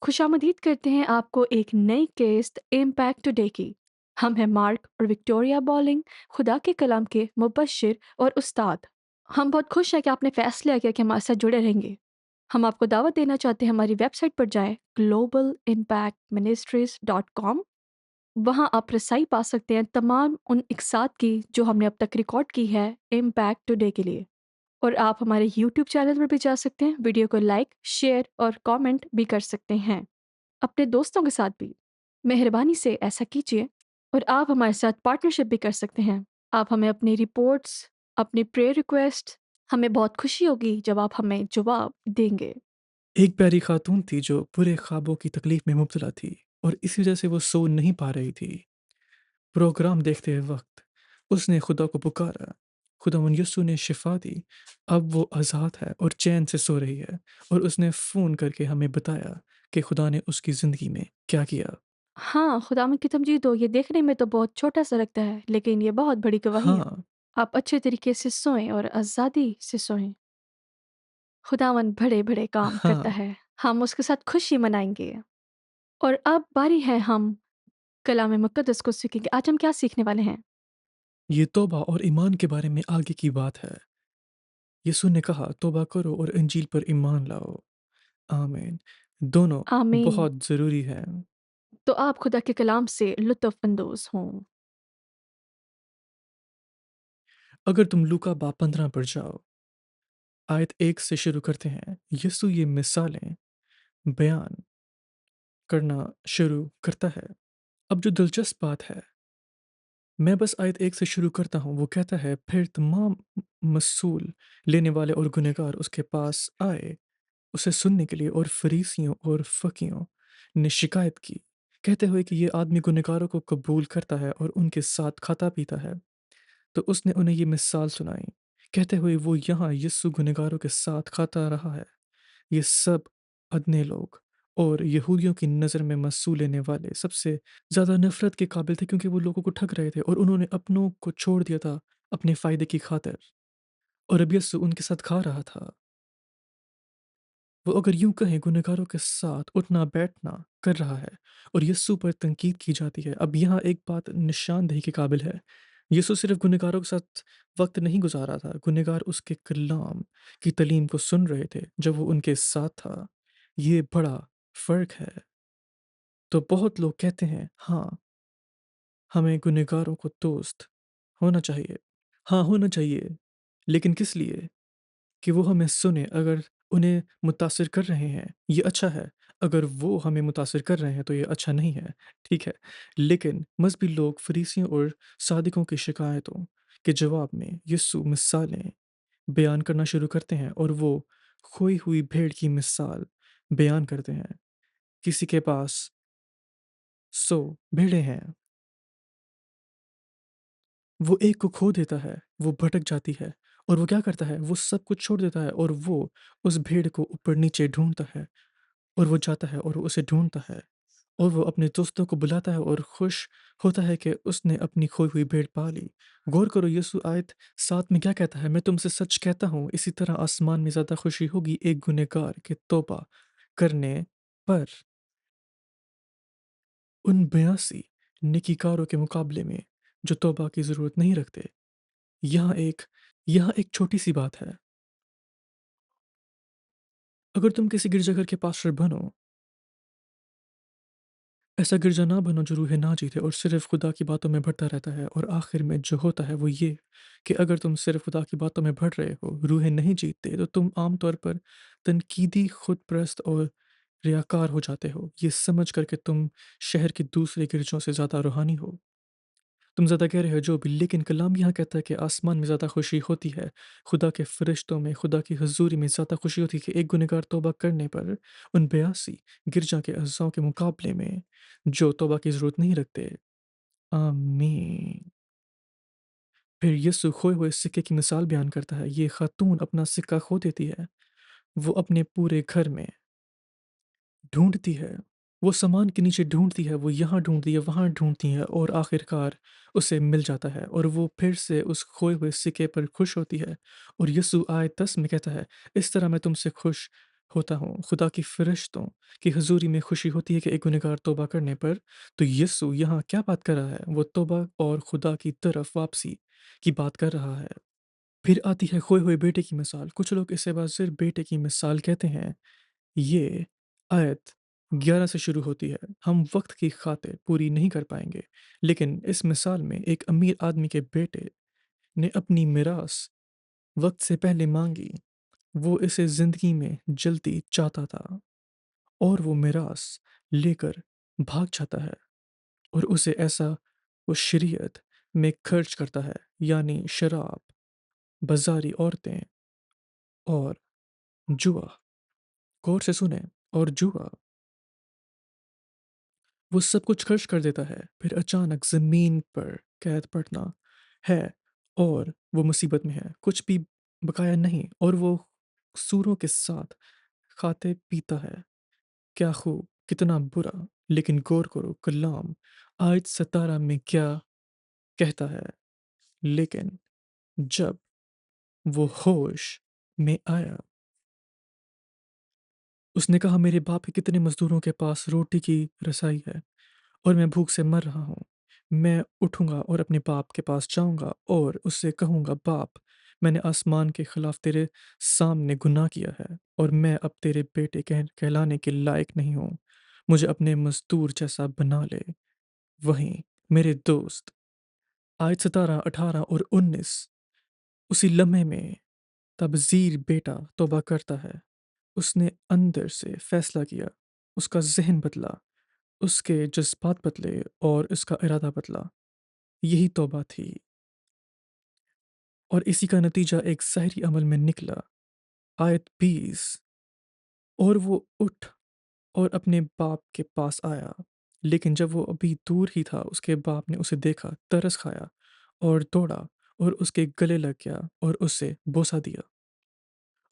खुशामदीद करते हैं आपको एक नई किस्त इम्पैक्ट टुडे की। हम हैं मार्क और विक्टोरिया बॉलिंग, खुदा के कलाम के मुबश्शिर और उस्ताद। हम बहुत खुश हैं कि आपने फ़ैसला किया कि हमारे साथ जुड़े रहेंगे। हम आपको दावत देना चाहते हैं, हमारी वेबसाइट पर जाएँ globalimpactministries.com। वहाँ आप रसाई पा सकते हैं तमाम उन इक़सात की जो हमने अब तक रिकॉर्ड की है इम्पैक्ट टुडे के लिए। और आप हमारे यूट्यूब चैनल पर भी जा सकते हैं, वीडियो को लाइक, शेयर और कमेंट भी कर सकते हैं। अपने दोस्तों के साथ भी मेहरबानी से ऐसा कीजिए। और आप हमारे साथ पार्टनरशिप भी कर सकते हैं। आप हमें अपनी रिपोर्ट्स, अपनी प्रेयर रिक्वेस्ट, हमें बहुत खुशी होगी जब आप हमें जवाब देंगे। एक प्यारी खातून थी जो बुरे ख्वाबों की तकलीफ में मुब्तला थी और इसी वजह से वो सो नहीं पा रही थी। प्रोग्राम देखते वक्त उसने खुदा को पुकारा। खुदावंद यस्सु ने शिफा दी। अब वो आज़ाद है और चैन से सो रही है और उसने फ़ोन करके हमें बताया कि खुदा ने उसकी ज़िंदगी में क्या किया। हाँ, खुदावंद की तमजीद हो। ये देखने में तो बहुत छोटा-सा लगता है, लेकिन ये बहुत बड़ी गवाही है। हाँ, आप अच्छे तरीके से सोएँ और आज़ादी से सोएँ। खुदावंद बड़े-बड़े काम करता हाँ, है। हम उसके साथ खुशी मनाएँगे। और अब बारी है हम कलाम मुक़द्दस को सीखेंगे। आज हम क्या सीखने वाले हैं? ये तौबा और ईमान के बारे में आगे की बात है। यीशु ने कहा, तौबा करो और इंजील पर ईमान लाओ। आमीन। दोनों आमीन। बहुत ज़रूरी हैं। तो आप खुदा के कलाम से लुत्फ़ अंदोज़ हों। अगर तुम लूका बाब 15 पर जाओ, आयत 1 से शुरू करते हैं। यीशु ये मिसालें बयान करना शुरू करता है। अब जो दिलचस्प बात है, मैं बस आयत 1 से शुरू करता हूँ। वो कहता है, फिर तमाम मसूल लेने वाले और गुनहगार उसके पास आए उसे सुनने के लिए, और फरीसियों और फकीहों ने शिकायत की, कहते हुए कि ये आदमी गुनहगारों को कबूल करता है और उनके साथ खाता पीता है। तो उसने उन्हें ये मिसाल सुनाई, कहते हुए, वो यहाँ यीशु गुनहगारों के साथ खाता रहा है। ये सब अदने लोग और यहूदियों की नज़र में मसूल लेने वाले सबसे ज़्यादा नफ़रत के काबिल थे, क्योंकि वो लोगों को ठग रहे थे और उन्होंने अपनों को छोड़ दिया था अपने फ़ायदे की खातिर। और अब यीशु उनके साथ खा रहा था। वो अगर यूँ कहें गुनहगारों के साथ उठना-बैठना कर रहा है और यीशु पर तनकीद की जाती है। अब यहाँ एक बात निशानदेही के काबिल है। यीशु सिर्फ़ गुनहगारों के साथ वक़्त नहीं गुज़ार रहा था, गुनहगार उसके कलाम की तालीम को सुन रहे थे जब वो उनके साथ था। ये बड़ा फ़र्क है। तो बहुत लोग कहते हैं, हाँ, हमें गुनहगारों को दोस्त होना चाहिए। हाँ, होना चाहिए, लेकिन किस लिए? कि वो हमें सुने। अगर उन्हें मुतासिर कर रहे हैं, ये अच्छा है। अगर वो हमें मुतासिर कर रहे हैं, तो ये अच्छा नहीं है, ठीक है। लेकिन मज़हबी लोग फरीसियों और सादिकों की शिकायतों के जवाब में यीशु मिसालें बयान करना शुरू करते हैं, और वो खोई हुई भेड़ की मिसाल बयान करते हैं। किसी के पास 100 भेड़ें हैं, वो एक को खो देता है, वो भटक जाती है, और वो क्या करता है? वो सब कुछ छोड़ देता है और वो उस भेड़ को ऊपर-नीचे ढूँढता है। और वो जाता है और वो उसे ढूँढता है, और वो अपने दोस्तों को बुलाता है और खुश होता है कि उसने अपनी खोई हुई भेड़ पा ली। गौर करो, यीशु आयत 7 में क्या कहता है? मैं तुमसे सच कहता हूँ, इसी तरह आसमान में ज़्यादा खुशी होगी एक गुनहगार के तौबा करने पर, उन 82 नेकीकारों के मुकाबले में जो तौबा की ज़रूरत नहीं रखते। यहाँ एक यहाँ एक छोटी-सी बात है। अगर तुम किसी गिरजाघर के पास्टर बनो, ऐसा गिरजा ना बनो जो रूह ना जीते और सिर्फ खुदा की बातों में भटता रहता है, और आखिर में जो होता है वो ये कि अगर तुम सिर्फ खुदा की बातों में भट रहे हो, रूहें नहीं जीतते, तो तुम आमतौर पर तनकीदी, खुदप्रस्त और रियाकार हो जाते हो, ये समझ कर कि तुम शहर के दूसरे गिरजों से ज़्यादा रूहानी हो। तुम ज़्यादा कह रहे हो जो भी, लेकिन कलाम यहाँ कहता है कि आसमान में ज़्यादा खुशी होती है, खुदा के फरिश्तों में, खुदा की हज़ूरी में ज़्यादा खुशी होती है कि एक गुनहगार तौबा करने पर उन 82 गिरजा के अज़्ज़ाओं के मुकाबले में जो तौबा की ज़रूरत नहीं रखते। आमीन। फिर यीशु खोए हुए सिक्के की मिसाल बयान करता है। ये खातून अपना सिक्का खो देती है। वो अपने पूरे घर में ढूँढती है। वो सामान के नीचे ढूँढती है, वो यहाँ ढूँढती है, वहाँ ढूँढती है, और आखिरकार उसे मिल जाता है, और वो फिर से उस खोए हुए सिक्के पर खुश होती है। और यीशु आयत 10 में कहता है, इस तरह मैं तुमसे खुश होता हूँ। खुदा की फ़रिश्तों की हज़ूरी में खुशी होती है कि एक गुनहगार तौबा करने पर। तो यीशु यहाँ क्या बात कर रहा है? वो तौबा और खुदा की तरफ वापसी की बात कर रहा है। फिर आती है खोए हुए बेटे की मिसाल। कुछ लोग इसे बस सिर्फ़ बेटे की मिसाल कहते हैं। ये आयत 11 से शुरू होती है। हम वक़्त की खातिर पूरी नहीं कर पाएँगे, लेकिन इस मिसाल में एक अमीर आदमी के बेटे ने अपनी मिरास वक़्त से पहले माँगी। वो इसे ज़िंदगी में जल्दी चाहता था और वो मिरास लेकर भाग जाता है और उसे ऐसा वो शरीयत में खर्च करता है, यानी शराब, बाज़ारी औरतें और जुआ। गौर से सुनें, और जुआ। वो सब कुछ खर्च कर देता है, फिर अचानक ज़मीन पर कैद पड़ना है और वो मुसीबत में है। कुछ भी बकाया नहीं और वो सूरों के साथ खाते पीता है। क्या खूब, कितना बुरा! लेकिन गौर करो कलाम आयत 17 में क्या कहता है? लेकिन जब वो होश में आया, उसने कहा मेरे बाप के कितने मज़दूरों के पास रोटी की रसाई है और मैं भूख से मर रहा हूँ। मैं उठूँगा और अपने बाप के पास जाऊँगा और उससे कहूँगा, बाप, मैंने आसमान के खिलाफ तेरे सामने गुनाह किया है और मैं अब तेरे बेटे कहलाने के लायक नहीं हूँ। मुझे अपने मज़दूर जैसा बना ले। वहीं मेरे दोस्त आयत 17, 18 और 19 उसी लम्हे में तबज़ीर बेटा तौबा करता है। उसने अंदर से फैसला किया, उसका ज़हन बदला, उसके जज़्बात बदले और उसका इरादा बदला। यही तौबा थी और इसी का नतीजा एक ज़ाहिरी अमल में निकला। आयत 20, और वो उठ और अपने बाप के पास आया। लेकिन जब वो अभी दूर ही था, उसके बाप ने उसे देखा, तरस खाया और दौड़ा और उसके गले लग गया और उसे बोसा दिया।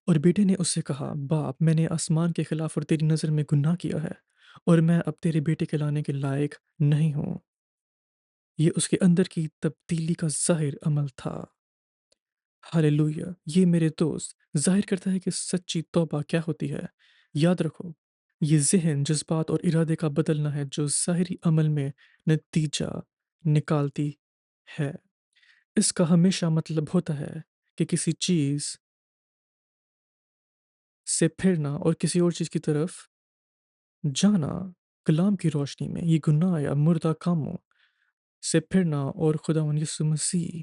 और बेटे ने उससे कहा, बाप, मैंने आसमान के खिलाफ और तेरी नज़र में गुनाह किया है और मैं अब तेरे बेटे कहलाने के लायक नहीं हूँ। ये उसके अंदर की तब्दीली का ज़ाहिर अमल था। हालेलुया! ये मेरे दोस्त ज़ाहिर करता है कि सच्ची तौबा क्या होती है। याद रखो, ये ज़हन, जज़्बात और इरादे का बदलना है जो ज़ाहिरी अमल में नतीजा निकालती है। इसका हमेशा मतलब होता है कि किसी चीज़ से फिरना और किसी और चीज़ की तरफ जाना। कलाम की रोशनी में ये गुनाह या मुर्दा कामों से फिरना और खुदावंद यीशु मसीह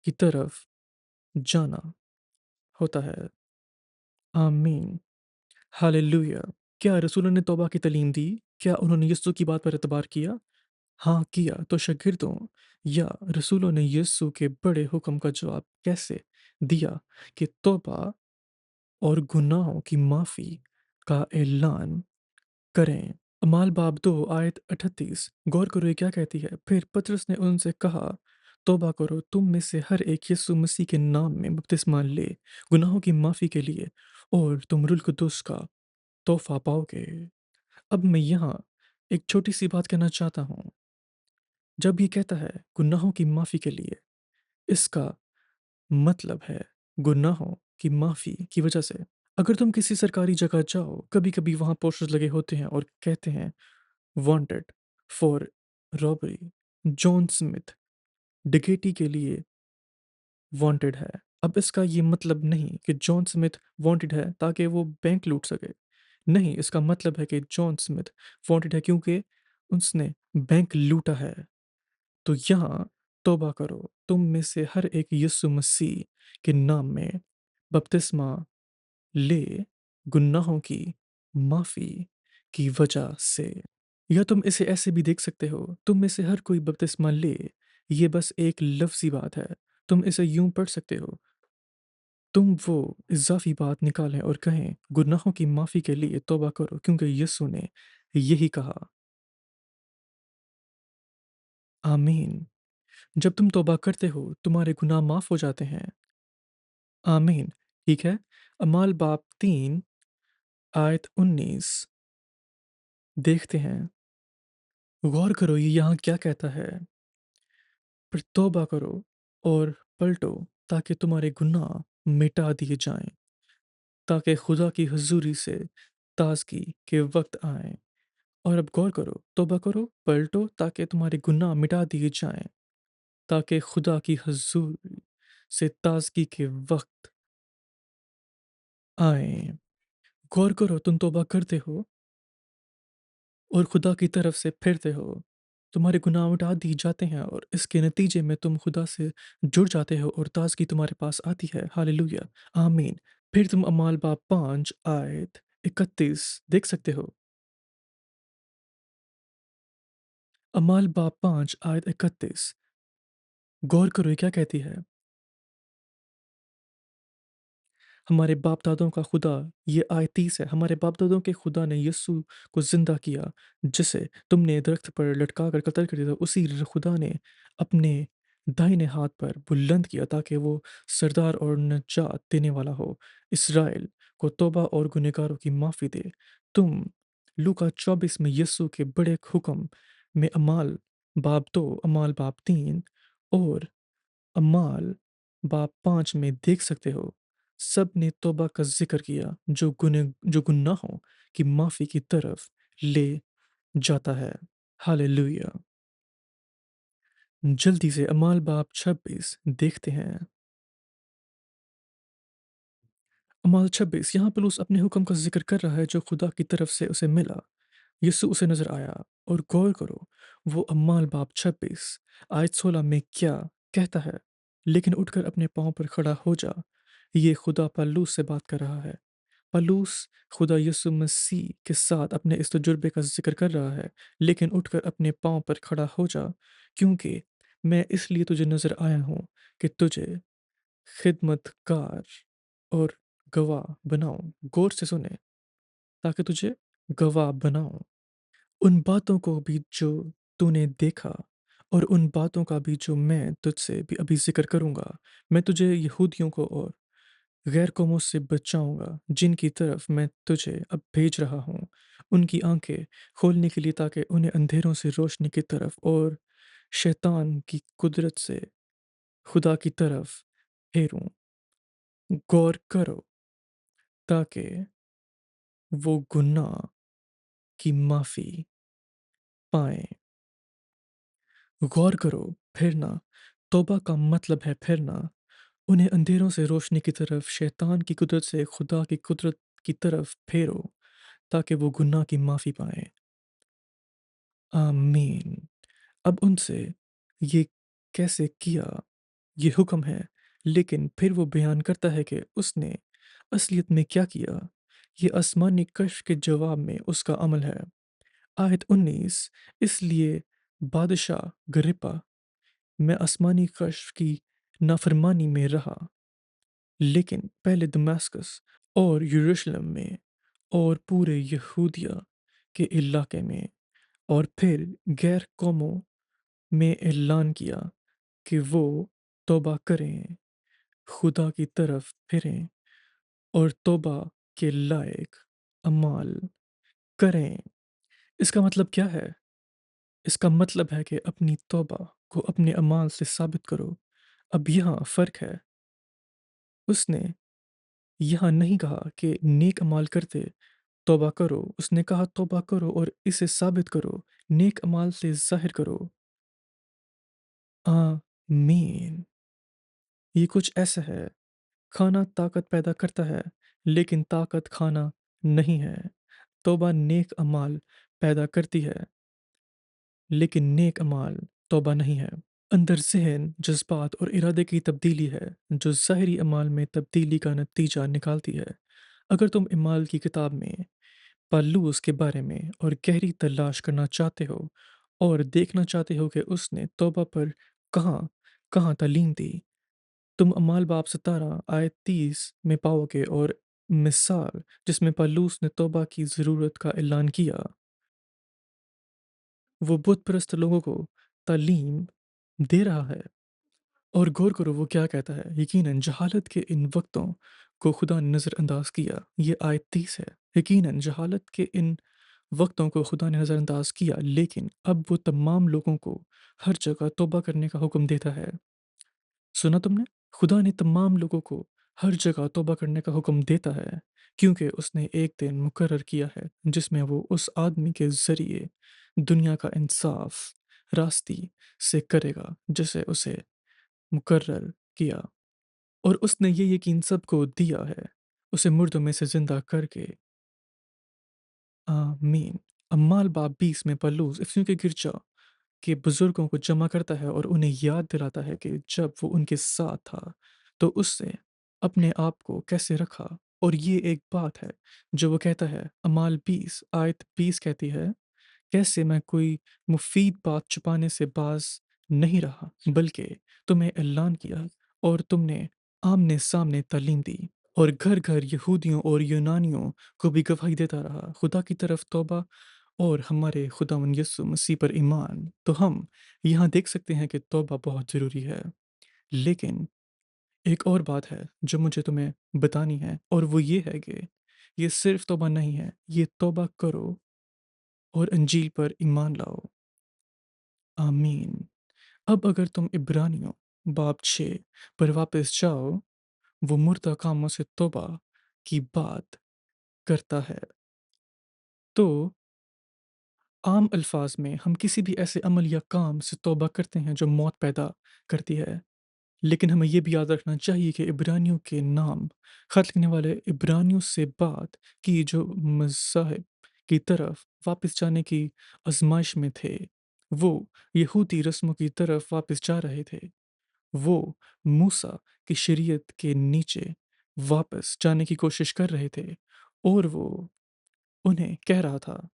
की तरफ जाना होता है। आमीन। हालेलुया! क्या रसूलों ने तौबा की तालीम दी? क्या उन्होंने यीशु की बात पर एतबार किया? हाँ, किया। तो शागिर्दों या रसूलों ने यीशु के बड़े हुक्म का जवाब कैसे दिया कि तौबा और गुनाहों की माफ़ी का ऐलान करें? अमाल बाब 2 आयत 38, गौर करो ये क्या कहती है? फिर पतरस ने उनसे कहा, तौबा करो, तुम में से हर एक यीशु मसीह के नाम में बपतिस्मा ले, गुनाहों की माफ़ी के लिए, और तुम रूह कुद्दुस का तोहफ़ा पाओगे। अब मैं यहाँ एक छोटी-सी बात कहना चाहता हूँ। जब ये कहता है गुनाहों की माफ़ी के लिए, इसका मतलब है गुनाहों की माफ़ी की वजह से। अगर तुम किसी सरकारी जगह जाओ, कभी-कभी वहाँ पोस्टर्स लगे होते हैं और कहते हैं wanted for robbery, John Smith डकैती के लिए वांटेड है। अब इसका ये मतलब नहीं कि जॉन स्मिथ वांटेड है ताकि वो बैंक लूट सके। नहीं, इसका मतलब है कि जॉन स्मिथ वांटेड है क्योंकि उसने बैंक लूटा है। तो यहाँ तौबा करो, तुम में से हर एक यीशु मसीह के नाम में बपतिस्मा ले, गुनाहों की माफ़ी की वजह से। या तुम इसे ऐसे भी देख सकते हो, तुम में से हर कोई बपतिस्मा ले, ये बस एक लफ्ज़ी बात है। तुम इसे यूँ पढ़ सकते हो, तुम वो इज़ाफ़ी बात निकालें और कहें, गुनाहों की माफ़ी के लिए तौबा करो क्योंकि यीशु ने यही कहा। आमीन। जब तुम तौबा करते हो, तुम्हारे गुनाह माफ़ हो जाते हैं। आमीन। ठीक है? अमाल बाब 3 आयत 19 देखते हैं। गौर करो ये यहाँ क्या कहता है? फिर तौबा करो और पलटो ताकि तुम्हारे गुनाह मिटा दिए जाएँ। تاکہ خدا کی حضوری سے تازگی کے وقت آئیں۔ اور اب غور کرو، توبہ کرو، پلٹو تاکہ تمہارے گناہ مٹا دیے جائیں، تاکہ خدا کی حضوری سے تازگی کے وقت آئیں۔ غور کرو، تم توبہ کرتے ہو اور خدا کی طرف سے پھرتے ہو، تمہارے گناہ مٹا دیے جاتے ہیں اور اس کے نتیجے میں تم خدا سے جڑ جاتے ہو اور تازگی تمہارے پاس آتی ہے۔ ہاللویا، آمین۔ پھر تم اعمال باب 5 آیت 31 دیکھ سکتے ہو۔ اعمال باب 5 آیت 31، غور کرو یہ کیا کہتی ہے۔ ہمارے باپ دادوں کا خدا، یہ آیت 30 ہے، ہمارے باپ دادوں کے خدا نے یسوع کو زندہ کیا، جسے تم نے درخت پر لٹکا کر قتل کر دیا تھا، اسی خدا نے اپنے دائنے ہاتھ پر بلند کیا تاکہ وہ سردار اور نجات دینے والا ہو، اسرائیل کو توبہ اور گنہگاروں کی معافی دے۔ تم لوکا 24 میں یسوع کے بڑے حکم میں اعمال باب 2، اعمال باب 3 اور اعمال باب 5 میں دیکھ سکتے ہو، سب نے توبہ کا ذکر کیا جو گناہوں کی معافی کی طرف لے جاتا ہے۔ ہاللویا۔ جلدی سے اعمال باب 26 دیکھتے ہیں۔ اعمال 26، یہاں پولس اپنے حکم کا ذکر کر رہا ہے جو خدا کی طرف سے اسے ملا۔ یسوع اسے نظر آیا، اور غور کرو وہ اعمال باب 26 آیت 16 میں کیا کہتا ہے، لیکن اٹھ کر اپنے پاؤں پر کھڑا ہو جا۔ یہ خدا پالوس سے بات کر رہا ہے۔ پالوس خدا یسوع مسیح کے ساتھ اپنے اس تجربے کا ذکر کر رہا ہے، لیکن اٹھ کر اپنے پاؤں پر کھڑا ہو جا، کیونکہ میں اس لیے تجھے نظر آیا ہوں کہ تجھے خدمت گار اور گواہ بناؤں۔ غور سے سنیں، تاکہ تجھے گواہ بناؤں ان باتوں کو بھی جو تو نے دیکھا، اور ان باتوں کا بھی جو میں تجھ سے بھی ابھی ذکر کروں گا۔ میں تجھے یہودیوں کو اور غیر قوموں سے بچاؤں گا، جن کی طرف میں تجھے اب بھیج رہا ہوں، ان کی آنکھیں کھولنے کے لیے تاکہ انہیں اندھیروں سے روشنی کی طرف اور شیطان کی قدرت سے خدا کی طرف پھیروں۔ غور کرو تاکہ وہ گناہ کی معافی پائیں۔ غور کرو، پھرنا، توبہ کا مطلب ہے پھرنا، انہیں اندھیروں سے روشنی کی طرف، شیطان کی قدرت سے خدا کی قدرت کی طرف پھیرو تاکہ وہ گناہ کی معافی پائیں۔ آمین۔ اب ان سے یہ کیسے کیا، یہ حکم ہے، لیکن پھر وہ بیان کرتا ہے کہ اس نے اصلیت میں کیا کیا۔ یہ آسمانی کشف کے جواب میں اس کا عمل ہے۔ آیت 19، اس لیے بادشاہ گرپا، میں آسمانی کشف کی نافرمانی میں رہا، لیکن پہلے دماسکس اور یروشلم میں اور پورے یہودیہ کے علاقے میں اور پھر غیر قوموں میں اعلان کیا کہ وہ توبہ کریں، خدا کی طرف پھریں اور توبہ کے لائق اعمال کریں۔ اس کا مطلب کیا ہے؟ اس کا مطلب ہے کہ اپنی توبہ کو اپنے اعمال سے ثابت کرو۔ اب یہاں فرق ہے، اس نے یہاں نہیں کہا کہ نیک اعمال کرتے توبہ کرو، اس نے کہا توبہ کرو اور اسے ثابت کرو، نیک اعمال سے ظاہر کرو۔ آمین۔ یہ کچھ ایسا ہے، کھانا طاقت پیدا کرتا ہے، لیکن طاقت کھانا نہیں ہے۔ توبہ نیک اعمال پیدا کرتی ہے، لیکن نیک اعمال توبہ نہیں ہے۔ اندر ذہن، جذبات اور ارادے کی تبدیلی ہے جو ظاہری اعمال میں تبدیلی کا نتیجہ نکالتی ہے۔ اگر تم اعمال کی کتاب میں پالوس کے بارے میں اور گہری تلاش کرنا چاہتے ہو اور دیکھنا چاہتے ہو کہ اس نے توبہ پر کہاں کہاں تعلیم دی، تم اعمال باب 17 آیت 30 میں پاؤ گے، اور مثال جس میں پالوس نے توبہ کی ضرورت کا اعلان کیا، وہ بت پرست لوگوں کو تعلیم دے رہا ہے۔ اور غور کرو وہ کیا کہتا ہے، یقیناً جہالت کے ان وقتوں کو خدا نے نظر انداز کیا، یہ آیت 30 ہے۔ یقیناً جہالت کے ان وقتوں کو خدا نے نظر انداز کیا، لیکن اب وہ تمام لوگوں کو ہر جگہ توبہ کرنے کا حکم دیتا ہے۔ سنا تم نے؟ خدا نے تمام لوگوں کو हर जगह तौबा करने का हुक्म देता है, क्योंकि उसने एक दिन मुकर्रर किया है जिसमें वो उस आदमी के ज़रिए दुनिया का इंसाफ रास्ती से करेगा जिसे उसे मुकर्रर किया। और उसने ये यकीन सबको दिया है, उसे मुर्दों में से ज़िंदा करके। आमीन। अम्माल बाब 20 में पौलुस इफिसियों के गिरजा के बुजुर्गों को जमा करता है और उन्हें याद दिलाता है कि जब वो उनके साथ था तो उससे अपने आप को कैसे रखा। और ये एक बात है जो वो कहता है, अमाल 20 आयत 20 कहती है, कैसे मैं कोई मुफीद बात छुपाने से बाज नहीं रहा, बल्कि तुम्हें ऐलान किया और तुमने आमने सामने तालीम दी, और घर घर यहूदियों और यूनानियों को भी गवाही देता रहा खुदा की तरफ तौबा और हमारे खुदावंद यीशु मसीह पर ईमान। तो हम यहाँ देख सकते हैं कि तौबा बहुत ज़रूरी है। लेकिन एक और बात है जो मुझे तुम्हें बतानी है, और वो ये है कि ये सिर्फ तौबा नहीं है, ये तौबा करो और अंजील पर ईमान लाओ। आमीन। अब अगर तुम इब्रानियों बाब 6 पर वापस जाओ, वो मुर्दा कामों से तौबा की बात करता है। तो आम अल्फाज में हम किसी भी ऐसे अमल या काम से तौबा करते हैं जो मौत पैदा करती है। लेकिन हमें यह भी याद रखना चाहिए कि इब्रानियों के नाम खत लिखने वाले इब्रानियों से बात की जो मज़ाहिब की तरफ वापस जाने की आजमाइश में थे। वो यहूदी रस्मों की तरफ वापस जा रहे थे। वो मूसा की शरीयत के नीचे वापस जाने की कोशिश कर रहे थे। और वो उन्हें कह रहा था,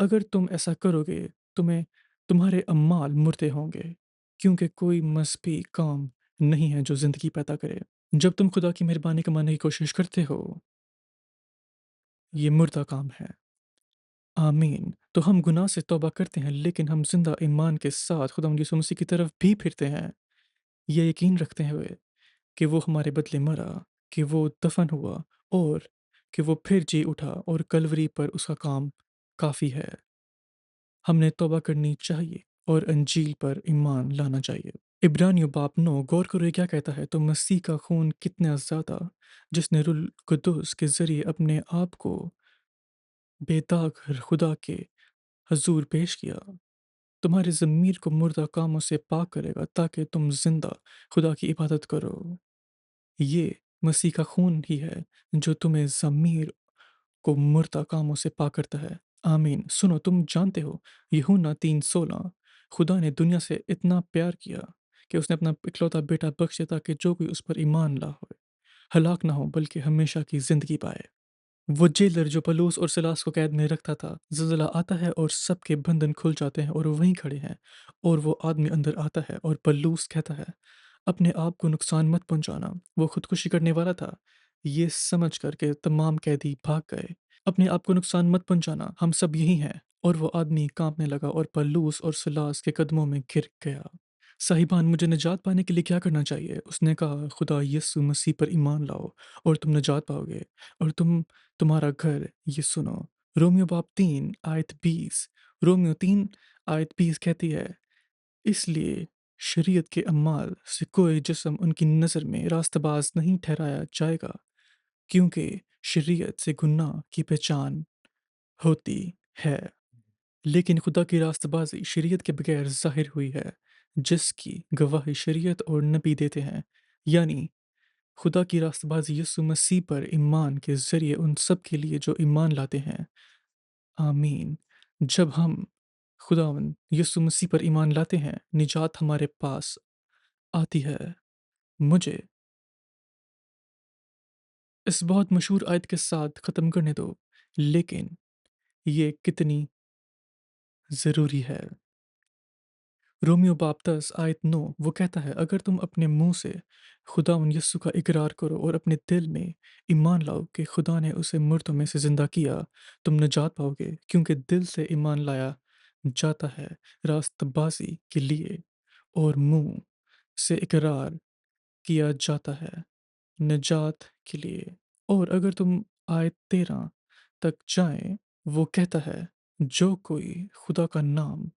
अगर तुम ऐसा करोगे, तुम्हें तुम्हारे अम्माल मुर्दे होंगे, क्योंकि कोई मज़हबी काम नहीं है जो ज़िंदगी पैदा करे। जब तुम खुदा की मेहरबानी कमाने की कोशिश करते हो, ये मुर्दा काम है। आमीन। तो हम गुनाह से तौबा करते हैं, लेकिन हम जिंदा ईमान के साथ खुदा यीशु मसीह की तरफ भी फिरते हैं, ये यकीन रखते हुए कि वो हमारे बदले मरा, कि वो दफन हुआ और कि वो फिर जी उठा, और कलवरी पर उसका काम काफ़ी है। हमने तौबा करनी चाहिए और अंजील पर ईमान लाना चाहिए। इब्रानियों बाप 9 गौर करो ये क्या कहता है, तो मसीह का खून कितना ज़्यादा, जिसने रुल कुदुस के ज़रिए अपने आप को बेदाग खुदा के हजूर पेश किया, तुम्हारे ज़मीर को मुर्दा कामों से पाक करेगा ताकि तुम जिंदा खुदा की इबादत करो। ये मसीह का खून ही है जो तुम्हें ज़मीर को मुर्दा कामों से पाक करता है। आमीन। सुनो, तुम जानते हो यूहन्ना 3:16, खुदा ने दुनिया से इतना प्यार किया कि उसने अपना इकलौता बेटा बख्शे ताकि जो कोई उस पर ईमान ला हो हलाक ना हो बल्कि हमेशा की जिंदगी पाए। वो जेलर जो पलूस और सिलास को कैद में रखता था, ज़लज़ला आता है और सबके बंधन खुल जाते हैं और वो वहीं खड़े हैं। और वो आदमी अंदर आता है और पलूस कहता है, अपने आप को नुकसान मत पहुंचाना। वो खुदकुशी करने वाला था। ये समझ कर के तमाम कैदी भाग गए। अपने आप को नुकसान मत पहुंचाना, हम सब यही हैं। और वो आदमी कांपने लगा और पलूस और सिलास के कदमों में गिर गया। साहिबान, मुझे निजात पाने के लिए क्या करना चाहिए? उसने कहा, खुदा यीशु मसीह पर ईमान लाओ और तुम निजात पाओगे, और तुम्हारा घर। ये सुनो, रोमियो बाब 3 आयत 20। रोमियो 3 आयत 20 कहती है, इसलिए शरीयत के अमाल से कोई जिस्म उनकी नज़र में रास्तबाज नहीं ठहराया जाएगा, क्योंकि शरीयत से गुनाह की पहचान होती है। लेकिन खुदा की रास्तबाज़ी शरीयत के बगैर ज़ाहिर हुई है, जिसकी गवाही शरीयत और नबी देते हैं। यानी खुदा की रास्तबाज़ी यीशु मसीह पर ईमान के ज़रिए उन सब के लिए जो ईमान लाते हैं। आमीन। जब हम खुदावंद यीशु मसीह पर ईमान लाते हैं, निजात हमारे पास आती है। मुझे इस बहुत मशहूर आयत के साथ ख़त्म करने दो, लेकिन ये कितनी ज़रूरी है। रोमियो बाब 10 आयत 9 वो कहता है, अगर तुम अपने मुंह से खुदा यस्सु का इकरार करो और अपने दिल में ईमान लाओ कि खुदा ने उसे मुर्दों में से ज़िंदा किया, तुम निजात पाओगे। क्योंकि दिल से ईमान लाया जाता है रास्तबाजी के लिए, और मुंह से इकरार किया जाता है निजात के लिए। और अगर तुम आयत 13 तक जाएं, वो कहता है, जो कोई खुदा का नाम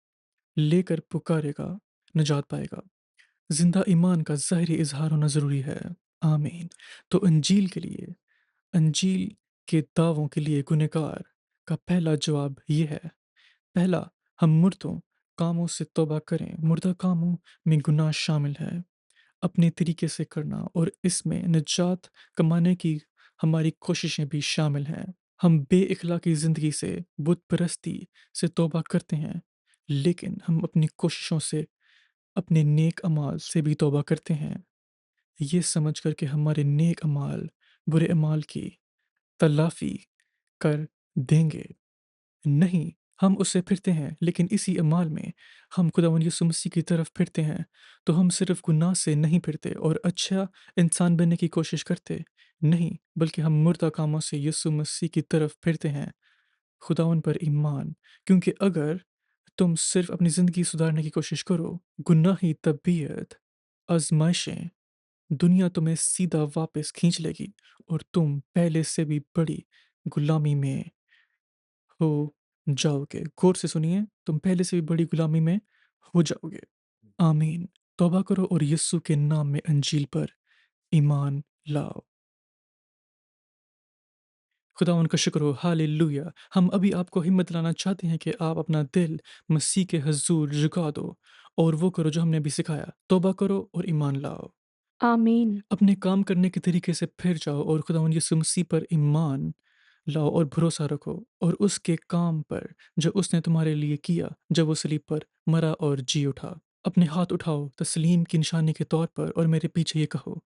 लेकर पुकारेगा निजात पाएगा। जिंदा ईमान का ज़ाहिरी इजहार होना ज़रूरी है। आमीन। तो अंजील के दावों के लिए गुनहगार का पहला जवाब ये है। पहला, हम मुर्दों कामों से तौबा करें। मुर्दा कामों में गुनाह शामिल है, अपने तरीके से करना, और इसमें निजात कमाने की हमारी कोशिशें भी शामिल हैं। हम बेइखलाकी ज़िंदगी से, बुत परस्ती से तौबा करते हैं, लेकिन हम अपनी कोशिशों से, अपने नेक अमाल से भी तौबा करते हैं, ये समझ कर के हमारे नेक अमाल बुरे अमाल की तलाफ़ी कर देंगे। नहीं, हम उससे फिरते हैं, लेकिन इसी अमाल में हम खुदावंद यीशु मसीह की तरफ फिरते हैं, तो हम सिर्फ़ गुनाह से नहीं फिरते और अच्छा इंसान बनने की कोशिश करते, नहीं, बल्कि हम मुर्दा कामों से यीशु मसीह की तरफ फिरते हैं, खुदावंद पर ईमान। क्योंकि अगर तुम सिर्फ़ अपनी ज़िंदगी सुधारने की कोशिश करो, गुनाही तबीयत, आज़माइशें, दुनिया तुम्हें सीधा वापस खींच लेगी और तुम पहले से भी बड़ी गुलामी में हो जाओगे। गौर से सुनिए, तुम पहले से भी बड़ी गुलामी में हो जाओगे। आमीन। तौबा करो और यीशु के नाम में अंजील पर ईमान लाओ। खुदावंद का शुक्र हो, हालेलुया। हम अभी आपको हिम्मत दिलाना चाहते हैं कि आप अपना दिल मसीह के हज़ूर झुका दो और वो करो जो हमने अभी सिखाया। तौबा करो और ईमान लाओ। आमीन। अपने काम करने के तरीके से फिर जाओ और खुदावंद यीशु मसीह पर ईमान लाओ और भरोसा रखो और उसके काम पर जो उसने तुम्हारे लिए किया जब वो सलीब पर मरा और जी उठा। अपने हाथ उठाओ तस्लीम की निशानी के तौर पर और मेरे पीछे ये कहो,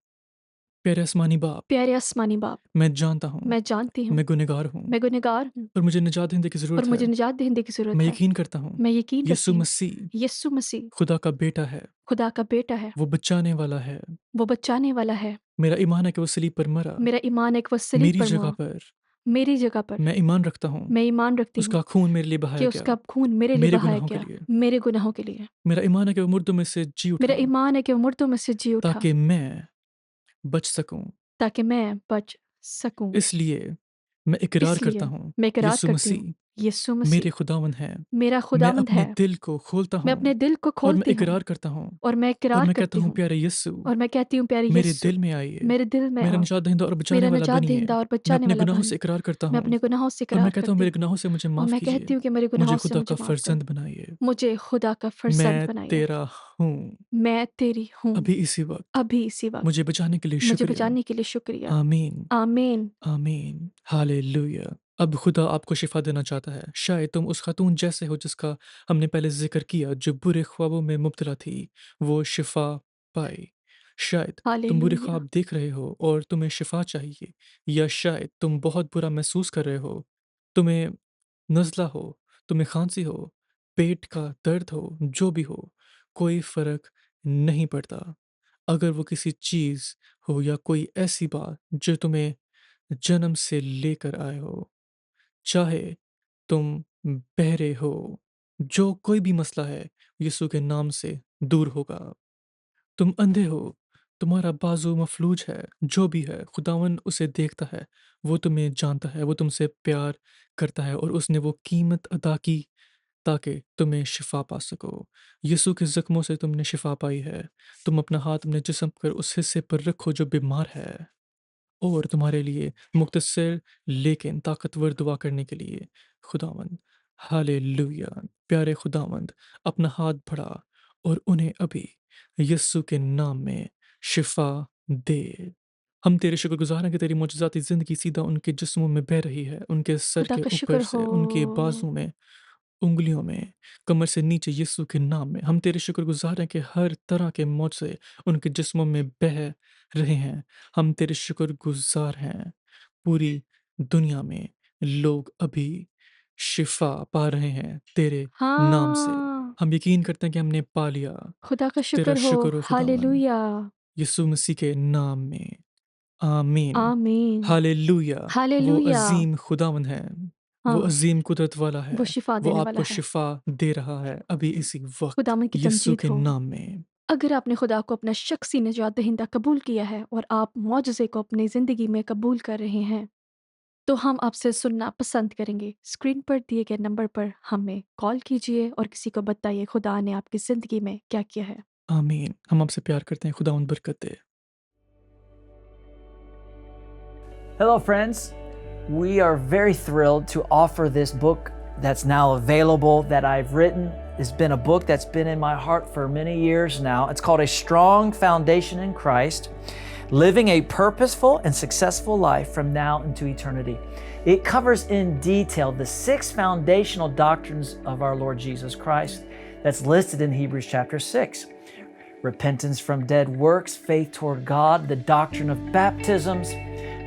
प्यारे आसमानी बाप, प्यारे आसमानी बाप, मैं जानता हूँ मैं जानती हूँ मैं गुनहगार हूँ मैं गुनहगार हूँ और मुझे निजात देने की और ज़रूरत है। मुझे निजात दहिंदे की ज़रूरत मैं है। यकीन करता हूँ मैं यकीन यीशु करती हूँ मसीह यीशु मसीह खुदा का बेटा है, खुदा का बेटा है, वो बचाने वाला है। वो बचाने वाला है। मेरा ईमान है कि वो सलीब पर मरा, मेरा ईमान है कि वो सलीब मेरी पर जगह मुआ, पर। मेरी जगह पर। मैं ईमान रखता हूँ मैं ईमान रखती हूँ उसका खून मेरे लिए कि बहाया गया, उसका खून मेरे लिए मेरे बहाया गुनाहों के गया, लिए। मेरे गुनाहों के लिए। मेरा ईमान है कि वो मुर्दों में से जी मेरा उठा ईमान है कि वो मुर्दों में से जी उठा ताकि मैं बच सकूं। ताकि मैं बच सकूं। इसलिए मैं इकरार करता इसलिए हूँ मैं इकरार यीशु करती हूँ मसीह यीशु मेरे मसीह खुदावंद हैं। मेरा मैं खुदावंद अपने है। दिल को खोलता मैं हूँ अपने दिल को और मैं खोलती हूँ इकरार करता हूँ और मैं और इकरार मैं कहता करती हूँ, हूँ प्यारे यीशु, और मैं कहती हूँ प्यारे मेरे यीशु, दिल में आइए, मेरे दिल में मेरा आओ, निजात दहिंदा और बचाने मेरा वाला निजात बनिए। दहिंदा और मैं बचाने अपने वाला गुनाहों बन। से इकरार करता मैं हूँ अपने गुनाहों से और मैं इकरार कहता हूँ, करती मेरे हूँ गुनाहों से मुझे और माफ़ मैं कीजिए। कहती हूँ कि मेरे मुझे गुनाहों से खुदा का मुझे माफ़ कर। फर्जंद बनाइए। मुझे खुदा का फर्जंद मैं बनाइए। तेरा हूँ। मैं तेरी हूँ। अभी इसी वक्त अभी इसी वक्त मुझे बचाने के लिए मुझे शुक्रिया। बचाने के लिए शुक्रिया। आमीन। आमीन। आमीन। हालेलुया। अब खुदा आपको शिफा देना चाहता है। शायद तुम उस खातून जैसे हो जिसका हमने पहले ज़िक्र किया, जो बुरे ख्वाबों में मुब्तला थी, वो शिफा पाई। शायद तुम बुरे हालेलुया। ख्वाब देख रहे हो और तुम्हें शिफा चाहिए, या शायद तुम बहुत बुरा महसूस कर रहे हो, तुम्हें नज़ला हो, तुम्हें खांसी हो, पेट का दर्द हो, जो भी हो, कोई फ़र्क नहीं पड़ता। अगर वो किसी चीज़ हो या कोई ऐसी बात जो तुम्हें जन्म से लेकर आए हो, चाहे तुम बहरे हो, जो कोई भी मसला है, यीशु के नाम से दूर होगा। तुम अंधे हो, तुम्हारा बाजू मफलूज है, जो भी है, खुदावन उसे देखता है, वो तुम्हें जानता है, वो तुमसे प्यार करता है और उसने वो कीमत अदा की ताकि तुम्हें शिफा पा सको। यीशु के ज़ख्मों से तुमने शिफा पाई है। तुम अपना हाथ अपने जिस्म पर उस हिस्से पर रखो जो बीमार है और तुम्हारे लिए मुख्तसर लेकिन ताकतवर दुआ करने के लिए खुदावंद, हालेलुया। प्यारे खुदावंद, अपना हाथ बढ़ा और उन्हें अभी यीशु के नाम में शिफा दे। हम तेरे शुक्रगुज़ार हैं कि तेरी मौजूदाती ज़िंदगी सीधा उनके जिस्मों में बह रही है, उनके सर खुदा के का ऊपर शुक्र से, हो। उनके बाजू में, उँगलियों में, कमर से नीचे यीशु के नाम में। हम तेरे शुक्रगुज़ार हैं कि हर तरह के मोज़े उनके जिस्मों में बह रहे हैं। हम तेरे शुक्रगुज़ार हैं। पूरी दुनिया में लोग अभी शिफ़ा पा रहे हैं तेरे नाम से। हाँ, हम यकीन करते हैं कि हमने पा लिया। खुदा का तेरा शुक्र हो। शुक्र हो खुदावन, हालेलुया। यीशु मसीह के नाम में। आमीन। आमीन। हालेलुया। वो हालेलुया। अज़ीम खुदावंद है, वो हाँ, अज़ीम कुदरत वाला वो है, शिफा वो देने वाला आपको है। शिफ़ा दे रहा है अभी इसी वक़्त, खुदावन की यीशु तमजीद के हो। नाम में। अगर आपने खुदा को अपना शख्सी निजात दहिंदा कबूल किया है और आप मुआज़े को अपनी ज़िंदगी में कबूल कर रहे हैं, तो हम आपसे सुनना पसंद करेंगे। स्क्रीन पर दिए गए नंबर पर हमें कॉल कीजिए और किसी को बताइए खुदा ने आपकी ज़िंदगी में क्या किया है। आमीन। हम आपसे प्यार करते हैं, खुदावंद बरकत दे। Hello, friends. We are very thrilled to offer this book that's now available that I've written. It's been a book that's been in my heart for many years now. It's called A Strong Foundation in Christ, Living a Purposeful and Successful Life from Now into Eternity. It covers in detail the 6 foundational doctrines of our Lord Jesus Christ that's listed in Hebrews chapter 6. Repentance from dead works, faith toward God, the doctrine of baptisms,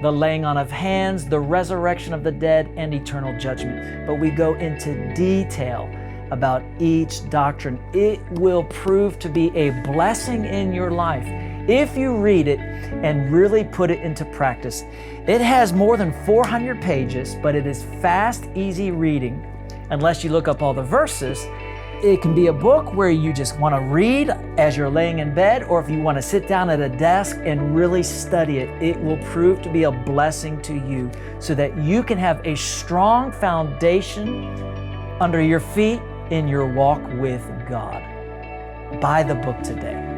the laying on of hands, the resurrection of the dead, and eternal judgment. But we go into detail about each doctrine. It will prove to be a blessing in your life if you read it and really put it into practice. It has more than 400 pages, but it is fast, easy reading. Unless you look up all the verses, it can be a book where you just want to read as you're laying in bed, or if you want to sit down at a desk and really study it, it will prove to be a blessing to you so that you can have a strong foundation under your feet in your walk with God. Buy the book today.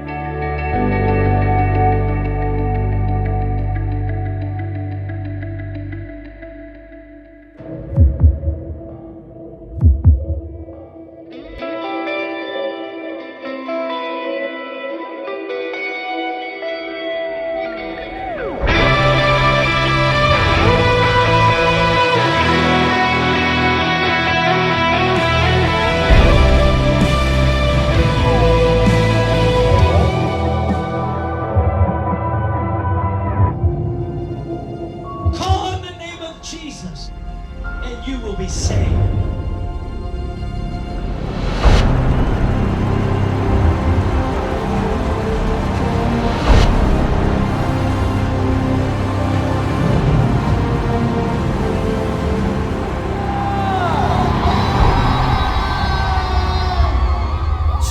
Call on the name of Jesus, and you will be saved.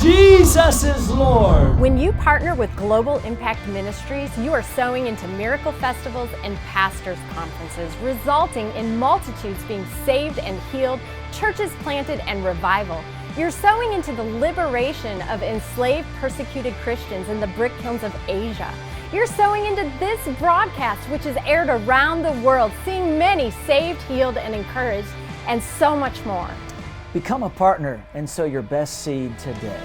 Jesus is Lord. When you partner with Global Impact Ministries, you are sowing into miracle festivals and pastors' conferences, resulting in multitudes being saved and healed, churches planted, and revival. You're sowing into the liberation of enslaved, persecuted Christians in the brick kilns of Asia. You're sowing into this broadcast, which is aired around the world, seeing many saved, healed, and encouraged, and so much more. Become a partner and sow your best seed today.